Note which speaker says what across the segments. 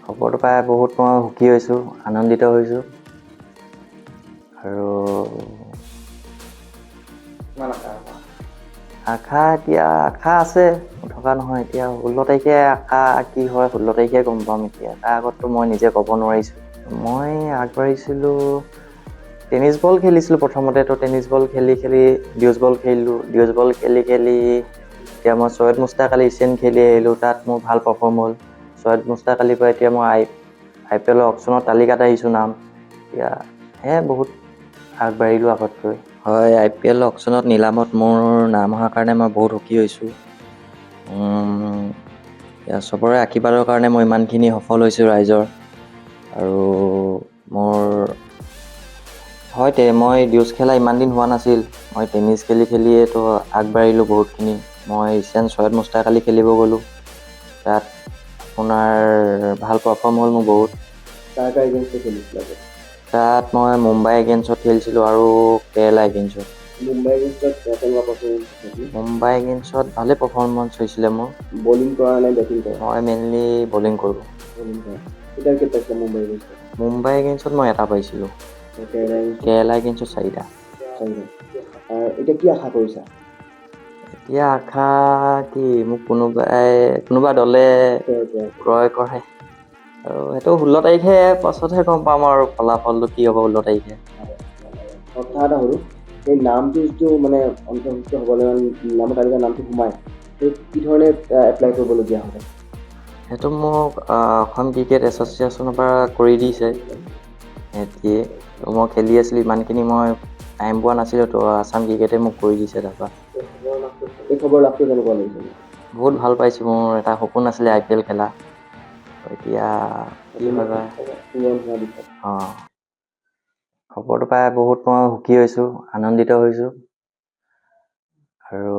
Speaker 1: খবৰটো পাই বহুত মই সুখী হৈছোঁ, আনন্দিত হৈছোঁ আৰু আশা আছে নথকা নহয়। এতিয়া 16 তাৰিখে আশা কি হয় 16 তাৰিখে গম পাম। এতিয়া তাৰ আগততো মই নিজে ক'ব নোৱাৰিছোঁ। মই আগবাঢ়িছিলোঁ, টেনিছ বল খেলিছিলোঁ প্ৰথমতে। টেনিছ বল খেলি ডিউজ বল খেলিলোঁ। ডিউজ বল খেলি এতিয়া মই ছৈয়দ মুস্তাক আলী এছিয়ান খেলি আহিলোঁ। তাত মোৰ ভাল পাৰফৰ্ম হ'ল। ছৈয়দ মুস্তাক আলীৰ পৰা এতিয়া মই IPL অকশ্যনৰ তালিকাত আহিছোঁ নাম। এতিয়া বহুত আগবাঢ়িলোঁ আগতকৈ। হয়, IPL অকশ্যনত নিলামত মোৰ নাম অহাৰ কাৰণে মই বহুত সুখী হৈছোঁ। চবৰে আশীৰ্বাদৰ কাৰণে মই ইমানখিনি সফল হৈছোঁ ৰাইজৰ। আৰু মই ডিউজ খেলা ইমান দিন হোৱা নাছিল। মই টেনিছ খেলিয়েতো আগবাঢ়িলোঁ বহুতখিনি। মই এছিয়ান ছৈয়দ মুস্তাক আলী খেলিব গ'লোঁ। তাত আপোনাৰ ভাল পাৰফৰ্ম হ'ল মোৰ বহুত। তাত মই মুম্বাই ইণ্ডিয়ানছত খেলিছিলোঁ আৰু কেৰেলা ইণ্ডিয়ানছত। মুম্বাই ইণ্ডিয়ানছত ভালে পাৰফৰ্মেঞ্চ হৈছিলে মোৰ।
Speaker 2: বলিং কৰা নে বেটিং কৰা?
Speaker 1: মই মেইনলি বলিং কৰোঁ। মুম্বাই ইণ্ডিয়ানছত মই এটা পাইছিলোঁ। কেৰেলা ইণ্ডিয়ানছত 4টা।
Speaker 2: এতিয়া কি আশা কৰিছা?
Speaker 1: এতিয়া আশা কি, মোক কোনোবা দলে ক্ৰয় কৰে আৰু সেইটো 16 তাৰিখে পাছতহে গম পাম আৰু ফলাফলটো কি হ'ব 16 তাৰিখে।
Speaker 2: কথা এটা হ'ল, সেই নামটো যিটো মানে অন্তৰ্ভুক্ত হ'বলৈ নামৰ তালিকাৰ নামটো সোমাই, সেই কি ধৰণে এপ্লাই কৰিবলগীয়া হ'ব?
Speaker 1: সেইটো মোক অসম ক্ৰিকেট এছ'চিয়েশ্যনৰ পৰা কৰি দিছে। মই খেলি আছিলোঁ, ইমানখিনি মই টাইম পোৱা নাছিলোঁ, তো আছাম ক্ৰিকেটে মোক কৰি দিছে। তাৰপৰা
Speaker 2: এই খবৰ লাভটো কেনেকুৱা লাগিছে?
Speaker 1: বহুত ভাল পাইছোঁ। মোৰ এটা সপোন আছিলে IPL খেলা। এতিয়া কি হয় বা। খবৰটো পাই বহুত মই সুখী হৈছোঁ, আনন্দিত হৈছোঁ আৰু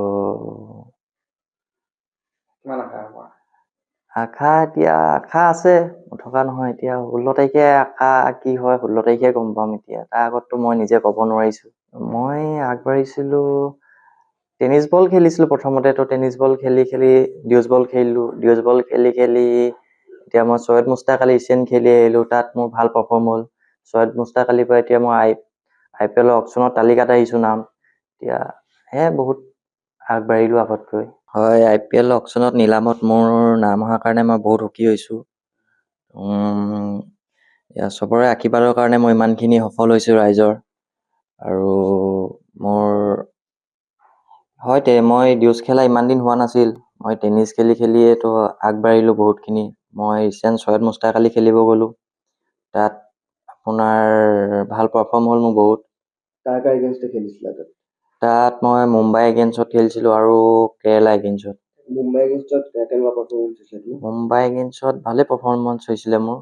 Speaker 1: আশা আছে নথকা নহয়। এতিয়া 16 তাৰিখে আশা কি হয় 16 তাৰিখে গম পাম। এতিয়া তাৰ আগততো মই নিজে ক'ব নোৱাৰিছোঁ। মই আগবাঢ়িছিলোঁ, টেনিছ বল খেলিছিলোঁ প্ৰথমতে। টেনিছ বল খেলি ডিউজ বল খেলিলোঁ। ডিউজ বল খেলি এতিয়া মই ছৈয়দ মুস্তাক আলী এছিয়ান খেলি আহিলোঁ। তাত মোৰ ভাল পাৰফৰ্ম হ'ল। ছৈয়দ মুস্তাক আলীৰ পৰা এতিয়া মই IPL অকশ্যনৰ তালিকাত আহিছোঁ নাম। এতিয়া বহুত আগবাঢ়িলোঁ আগতকৈ। হয়, IPL অকশ্যনত নিলামত মোৰ নাম অহাৰ কাৰণে মই বহুত সুখী হৈছোঁ। চবৰে আশীৰ্বাদৰ কাৰণে মই ইমানখিনি সফল হৈছোঁ ৰাইজৰ। আৰু মই ডিউজ খেলা ইমান দিন হোৱা নাছিল। মই টেনিছ খেলিয়েতো আগবাঢ়িলোঁ বহুতখিনি। মই এছিয়ান ছৈয়দ মুস্তাক আলী খেলিব গ'লোঁ। তাত আপোনাৰ ভাল পাৰফৰ্ম হ'ল মোৰ বহুত। তাত মই মুম্বাই ইণ্ডিয়ানছত খেলিছিলোঁ আৰু কেৰেলা ইণ্ডিয়ানছত। মুম্বাই ইণ্ডিয়ানছত ভালে পাৰফৰ্মেঞ্চ হৈছিলে মোৰ।